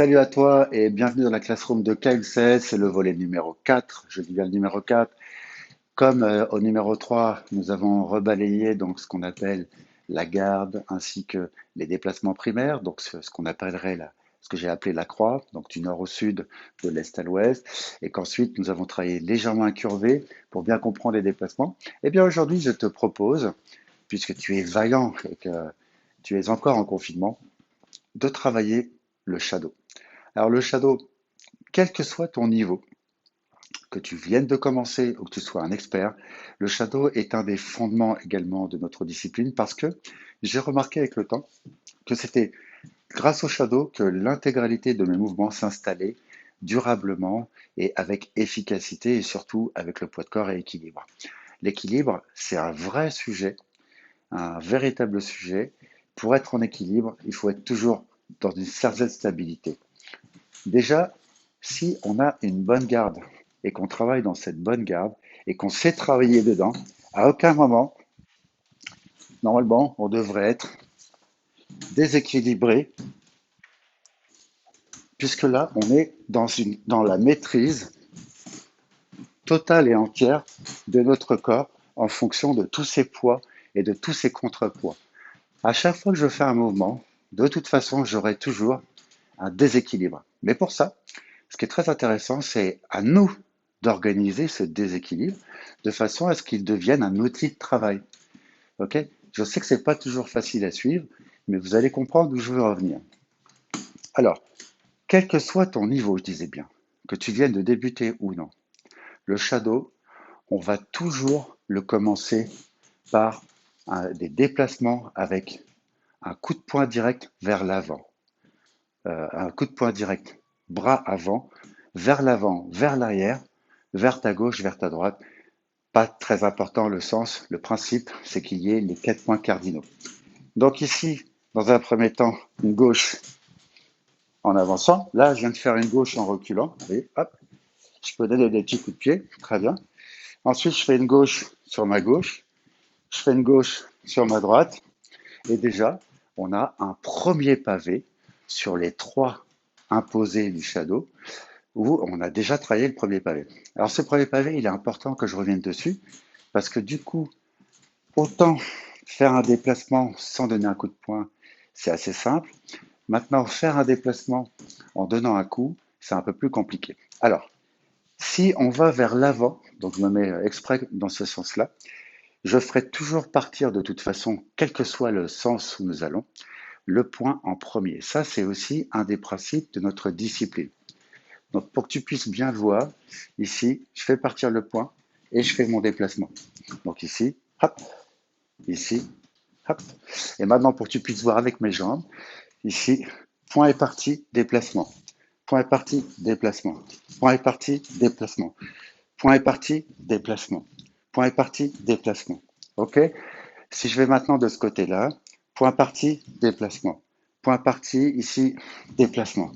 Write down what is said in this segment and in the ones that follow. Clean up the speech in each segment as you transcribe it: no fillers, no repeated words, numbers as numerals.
Salut à toi et bienvenue dans la classroom de KLCS, c'est le volet numéro 4. Je dis bien le numéro 4. Comme au numéro 3, nous avons rebalayé donc ce qu'on appelle la garde ainsi que les déplacements primaires, donc ce qu'on appellerait ce que j'ai appelé la croix, donc du nord au sud, de l'est à l'ouest, et qu'ensuite nous avons travaillé légèrement incurvé pour bien comprendre les déplacements. Eh bien aujourd'hui, je te propose, puisque tu es vaillant et que tu es encore en confinement, de travailler le shadow. Alors le shadow, quel que soit ton niveau, que tu viennes de commencer ou que tu sois un expert, le shadow est un des fondements également de notre discipline parce que j'ai remarqué avec le temps que c'était grâce au shadow que l'intégralité de mes mouvements s'installait durablement et avec efficacité et surtout avec le poids de corps et équilibre. L'équilibre, c'est un vrai sujet, un véritable sujet. Pour être en équilibre, il faut être toujours dans une certaine stabilité. Déjà, si on a une bonne garde et qu'on travaille dans cette bonne garde et qu'on sait travailler dedans, à aucun moment, normalement, on devrait être déséquilibré, puisque là, on est dans la maîtrise totale et entière de notre corps en fonction de tous ses poids et de tous ses contrepoids. À chaque fois que je fais un mouvement, de toute façon, j'aurai toujours un déséquilibre. Mais pour ça, ce qui est très intéressant, c'est à nous d'organiser ce déséquilibre de façon à ce qu'il devienne un outil de travail. Ok? Je sais que c'est pas toujours facile à suivre, mais vous allez comprendre où je veux revenir. Alors, quel que soit ton niveau, je disais bien, que tu viennes de débuter ou non, le shadow, on va toujours le commencer par des déplacements avec un coup de poing direct vers l'avant, un coup de poing direct bras avant, vers l'arrière, vers ta gauche, vers ta droite. Pas très important le sens, le principe, c'est qu'il y ait les 4 points cardinaux. Donc ici, dans un premier temps, une gauche en avançant. Là, je viens de faire une gauche en reculant. Et hop, je peux donner des petits coups de pied. Très bien. Ensuite, je fais une gauche sur ma gauche. Je fais une gauche sur ma droite. Et déjà, on a un premier pavé sur les 3 imposés du shadow où on a déjà travaillé le premier pavé. Alors ce premier pavé, il est important que je revienne dessus parce que du coup, autant faire un déplacement sans donner un coup de poing, c'est assez simple. Maintenant, faire un déplacement en donnant un coup, c'est un peu plus compliqué. Alors, si on va vers l'avant, donc je me mets exprès dans ce sens-là, je ferai toujours partir de toute façon, quel que soit le sens où nous allons, le point en premier. Ça, c'est aussi un des principes de notre discipline. Donc, pour que tu puisses bien le voir, ici, je fais partir le point et je fais mon déplacement. Donc ici, hop, ici, hop. Et maintenant, pour que tu puisses voir avec mes jambes, ici, point est parti, déplacement. Point est parti, déplacement. Point est parti, déplacement. Point est parti, déplacement. Point est parti, déplacement. OK? Si je vais maintenant de ce côté-là, point parti, déplacement. Point parti, ici, déplacement.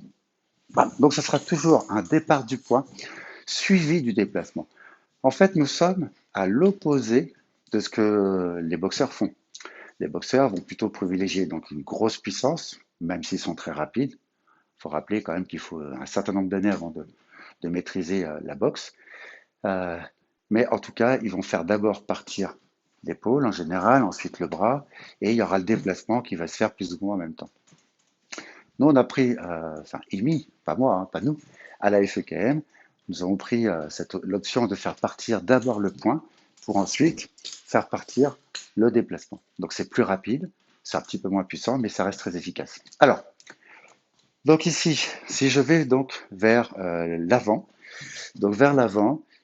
Donc, ce sera toujours un départ du point suivi du déplacement. En fait, nous sommes à l'opposé de ce que les boxeurs font. Les boxeurs vont plutôt privilégier donc une grosse puissance, même s'ils sont très rapides. Il faut rappeler quand même qu'il faut un certain nombre d'années avant de maîtriser la boxe. Euh, mais en tout cas, ils vont faire d'abord partir l'épaule en général, ensuite le bras, et il y aura le déplacement qui va se faire plus ou moins en même temps. Nous, on a pris, enfin, IMI, pas moi, hein, pas nous, à la FEKM, nous avons pris l'option de faire partir d'abord le point pour ensuite faire partir le déplacement. Donc c'est plus rapide, c'est un petit peu moins puissant, mais ça reste très efficace. Alors, donc ici, si je vais donc vers l'avant,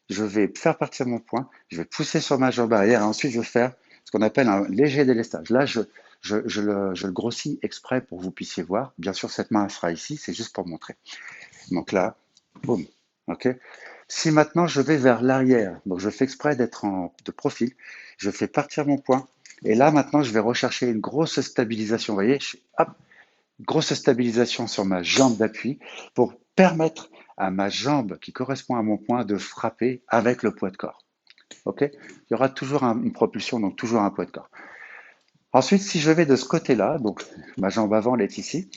je vais faire partir mon point, je vais pousser sur ma jambe arrière, et ensuite je vais faire ce qu'on appelle un léger délestage. Là, je le grossis exprès pour que vous puissiez voir. Bien sûr, cette main sera ici, c'est juste pour montrer. Donc là, boum, ok. Si maintenant je vais vers l'arrière, donc je fais exprès d'être de profil, je fais partir mon point, et là maintenant je vais rechercher une grosse stabilisation. Vous voyez, hop, grosse stabilisation sur ma jambe d'appui pour permettre à ma jambe qui correspond à mon point de frapper avec le poids de corps. Ok. Il y aura toujours une propulsion, donc toujours un poids de corps. Ensuite, si je vais de ce côté-là, donc ma jambe avant elle est ici,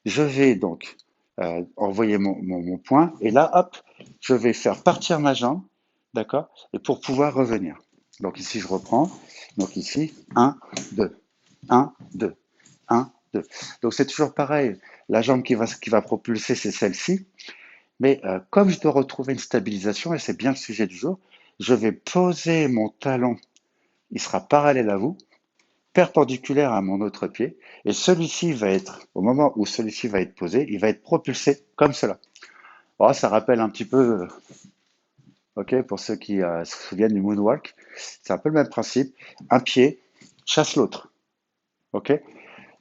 je vais donc envoyer mon poing, et là, hop, je vais faire partir ma jambe, d'accord, et pour pouvoir revenir. Donc ici, je reprends. Donc ici, 1, 2, 1, 2, 1, 2. Donc c'est toujours pareil. La jambe qui va propulser, c'est celle-ci. Mais comme je dois retrouver une stabilisation, et c'est bien le sujet du jour, je vais poser mon talon, il sera parallèle à vous, perpendiculaire à mon autre pied, et celui-ci va être, au moment où celui-ci va être posé, il va être propulsé comme cela. Oh, ça rappelle un petit peu, ok, pour ceux qui se souviennent du moonwalk, c'est un peu le même principe. Un pied chasse l'autre, ok.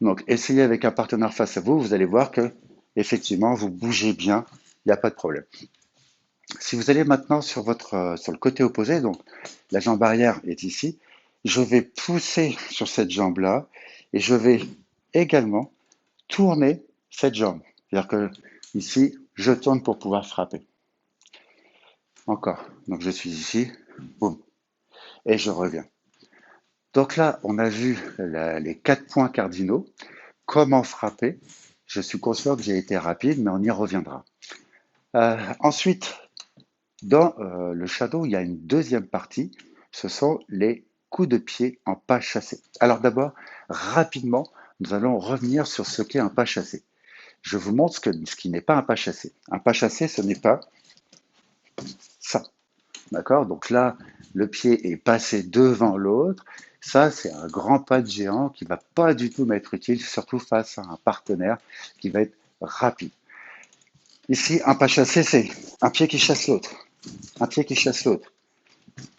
Donc, essayez avec un partenaire face à vous, vous allez voir que, effectivement, vous bougez bien, il n'y a pas de problème. Si vous allez maintenant sur le côté opposé, donc la jambe arrière est ici, je vais pousser sur cette jambe-là et je vais également tourner cette jambe. C'est-à-dire que ici, je tourne pour pouvoir frapper. Encore. Donc je suis ici, boum, et je reviens. Donc là, on a vu les 4 points cardinaux. Comment frapper? Je suis conscient que j'ai été rapide, mais on y reviendra. Ensuite, dans le shadow, il y a une deuxième partie. Ce sont les coups de pied en pas chassé. Alors d'abord, rapidement, nous allons revenir sur ce qu'est un pas chassé. Je vous montre ce qui n'est pas un pas chassé. Un pas chassé, ce n'est pas ça. D'accord? Donc là, le pied est passé devant l'autre. Ça, c'est un grand pas de géant qui ne va pas du tout m'être utile, surtout face à un partenaire qui va être rapide. Ici, un pas chassé, c'est un pied qui chasse l'autre. Un pied qui chasse l'autre.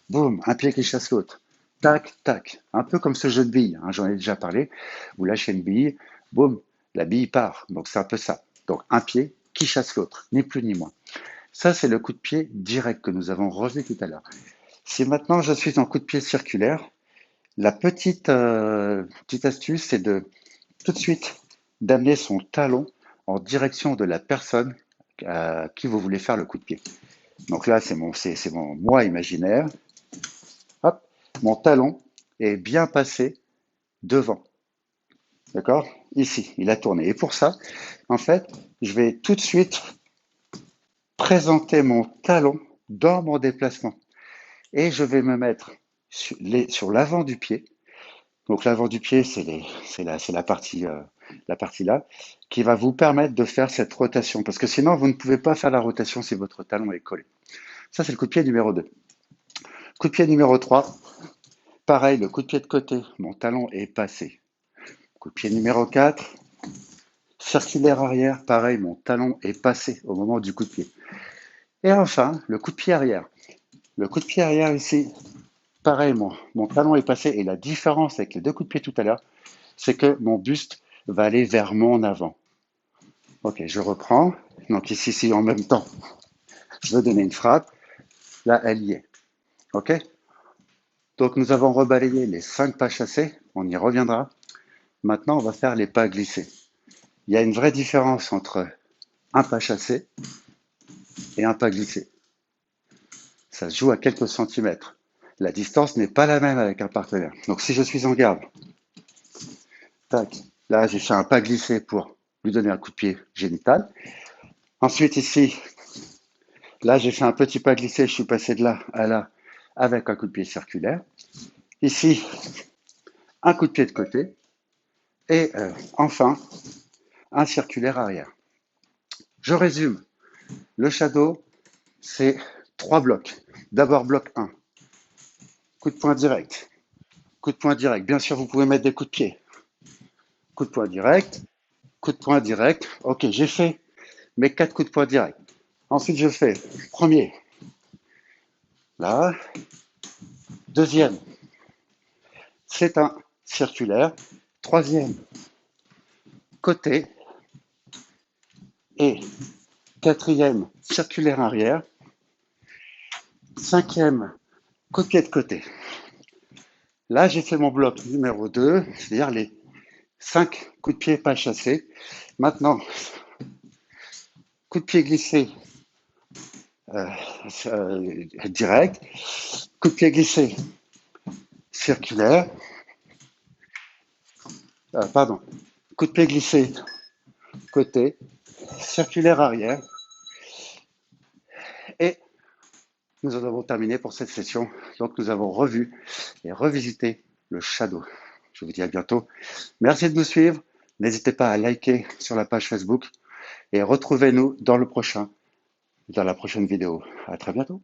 Boum, un pied qui chasse l'autre. Tac, tac. Un peu comme ce jeu de billes, hein, j'en ai déjà parlé. Vous lâchez une bille, boum, la bille part. Donc c'est un peu ça. Donc un pied qui chasse l'autre, ni plus ni moins. Ça, c'est le coup de pied direct que nous avons revu tout à l'heure. Si maintenant je suis en coup de pied circulaire, la petite astuce, c'est de tout de suite d'amener son talon en direction de la personne à qui vous voulez faire le coup de pied. Donc là, c'est mon moi imaginaire. Hop, mon talon est bien passé devant. D'accord? Ici, il a tourné. Et pour ça, en fait, je vais tout de suite présenter mon talon dans mon déplacement. Et je vais me mettre sur l'avant du pied. Donc l'avant du pied, c'est la partie là, qui va vous permettre de faire cette rotation. Parce que sinon, vous ne pouvez pas faire la rotation si votre talon est collé. Ça, c'est le coup de pied numéro 2. Coup de pied numéro 3. Pareil, le coup de pied de côté, mon talon est passé. Coup de pied numéro 4. Circulaire arrière, pareil, mon talon est passé au moment du coup de pied. Et enfin, le coup de pied arrière. Le coup de pied arrière ici, pareil, mon talon est passé. Et la différence avec les deux coups de pied tout à l'heure, c'est que mon buste va aller vers mon avant. Ok, je reprends. Donc ici, en même temps, je veux donner une frappe. Là, elle y est. Ok? Donc nous avons rebalayé les 5 pas chassés. On y reviendra. Maintenant, on va faire les pas glissés. Il y a une vraie différence entre un pas chassé et un pas glissé. Ça se joue à quelques centimètres. La distance n'est pas la même avec un partenaire. Donc si je suis en garde, tac, là j'ai fait un pas glissé pour lui donner un coup de pied génital. Ensuite ici, là j'ai fait un petit pas glissé, je suis passé de là à là avec un coup de pied circulaire. Ici, un coup de pied de côté. Et enfin, un circulaire arrière. Je résume. Le shadow, c'est 3 blocs. D'abord bloc 1, coup de poing direct. Coup de poing direct. Bien sûr, vous pouvez mettre des coups de pied. Coup de poing direct, coup de poing direct. Ok, j'ai fait mes 4 coups de poing direct. Ensuite, je fais premier, là. Deuxième, c'est un circulaire. Troisième, côté. Et quatrième, circulaire arrière. Cinquième, coup de pied de côté. Là, j'ai fait mon bloc numéro 2, c'est-à-dire les 5 coups de pied pas chassés. Maintenant, coup de pied glissé euh, direct, coup de pied glissé circulaire, pardon, coup de pied glissé côté, circulaire arrière. Et nous en avons terminé pour cette session. Donc nous avons revu et revisité le shadow. Je vous dis à bientôt. Merci de nous suivre. N'hésitez pas à liker sur la page Facebook et retrouvez-nous dans la prochaine vidéo. À très bientôt.